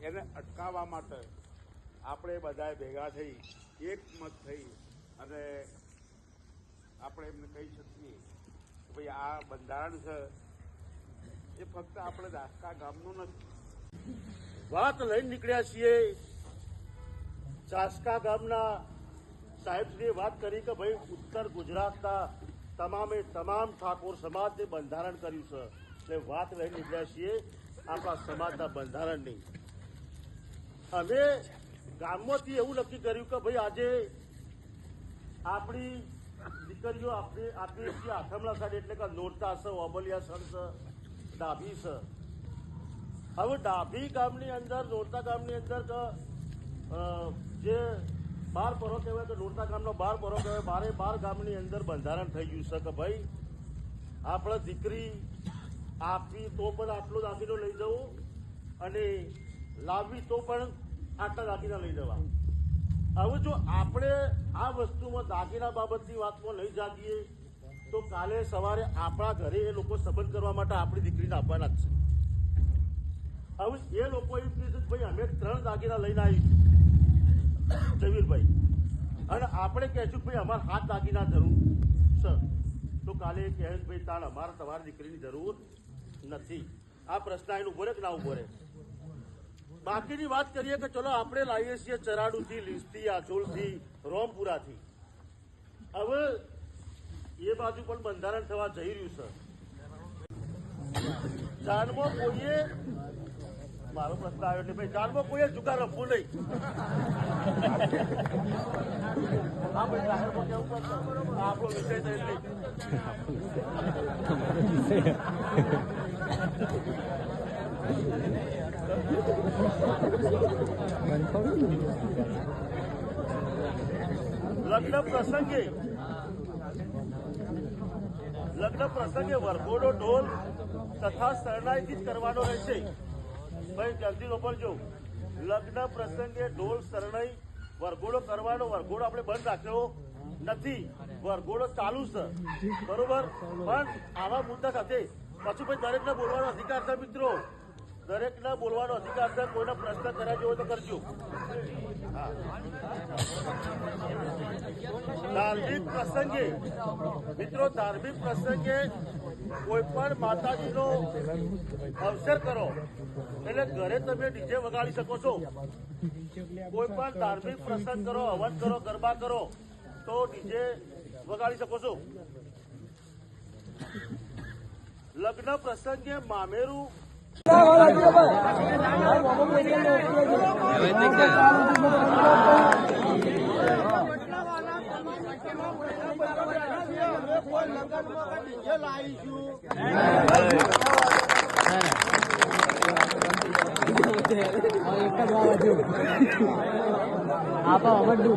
એને અટકાવવા માટે આપણે બધાએ ભેગા થઈ એકમત થઈ અને આપણે એમને કહી શકીએ કે ભાઈ આ બંધારણ છે એ ફક્ત આપણે દાસકા ગામનું નથી. વાત લઈને નીકળ્યા છીએ. ચાસકા ગામના સાહેબશ્રીએ વાત કરી કે ભાઈ ઉત્તર ગુજરાતના તમામે તમામ ઠાકોર સમાજને બંધારણ કર્યું છે. એટલે વાત લઈને નીકળ્યા છીએ આપણા સમાજના બંધારણની. અમે ગામમાંથી એવું નક્કી કર્યું કે ભાઈ આજે આપણી દીકરીઓ આપણે આપીએ છીએ આઠમલા સાઈડ એટલે કે નોરતા છે, ઓબલિયા સણ છે, ડાભી છે. હવે ડાભી ગામની અંદર નોરતા ગામની અંદર જે 12 પરો કહેવાય કે નોરતા ગામનો 12 પરો કહેવાય, 12 ગામની અંદર બંધારણ થઈ ગયું છે કે ભાઈ આપણે દીકરી આપવી તો પણ આટલો દાગીનો લઈ જવું અને લાવવી તો પણ આટલા દાગીના લઈ જવા. હવે જો આપણે આ વસ્તુમાં દાગીના બાબતની વાતમાં નહીં જાગીએ તો કાલે સવારે આપણા ઘરે એ લોકો સંબંધ કરવા માટે આપણી દીકરીને આપવાના જ છે. હવે એ લોકો એમ કહે છે ભાઈ અમે 3 દાગીના લઈને આવીશું જવીરભાઈ અને આપણે કહેશું ભાઈ અમારે 7 દાગીના જરૂર છે તો કાલે કહે ભાઈ તાણ અમારે તમારી દીકરીની જરૂર નથી. આ પ્રશ્ન એને ઉભો રહે કે ના ઉભો રહે? બાકીની વાત કરીએ કે ચલો આપણે લાવીએ છીએ ચરાડુથી, લીસથી, આચોલથી, રોમપુરાથી. હવે એ બાજુ પણ બંધારણ થવા જઈ રહ્યું છે. જાનમાં કોઈએ મારો પ્રશ્ન આવ્યો એટલે ભાઈ જાનમાં કોઈએ જુગાર રમવું નહીં. હા ભાઈ જાહેરમાં કેવું કરતો આપણો વિષય થઈ નહીં. લગ્ન પ્રસંગે વરઘોડો ઢોલ તથા શરણાઈથી જ કરવાનો રહેશે. ભાઈ જલ્દી રોપરજો. લગ્ન પ્રસંગે ઢોલ શરણાઈ વરઘોડો કરવાનો. વરઘોડો આપણે બંધ રાખ્યો નથી, વરઘોડો ચાલુ છે બરોબર. પણ આવા મુદ્દા સાથે પછી ભાઈ દરેકને બોલવાનો અધિકાર છે મિત્રો, દરેકને બોલવાનો અધિકાર છે. કોઈને પ્રશ્ન કર્યા જેવો તો કરજો. ધાર્મિક પ્રસંગે મિત્રો, ધાર્મિક પ્રસંગે કોઈ પણ માતાજીનો અવસર કરો એટલે ઘરે તમે ડીજે વગાડી શકો છો. કોઈ પણ ધાર્મિક પ્રસંગ કરો, હવન કરો, ગરબા કરો તો ડીજે વગાડી શકો છો. લગ્ન પ્રસંગે મામેરું આપા બધા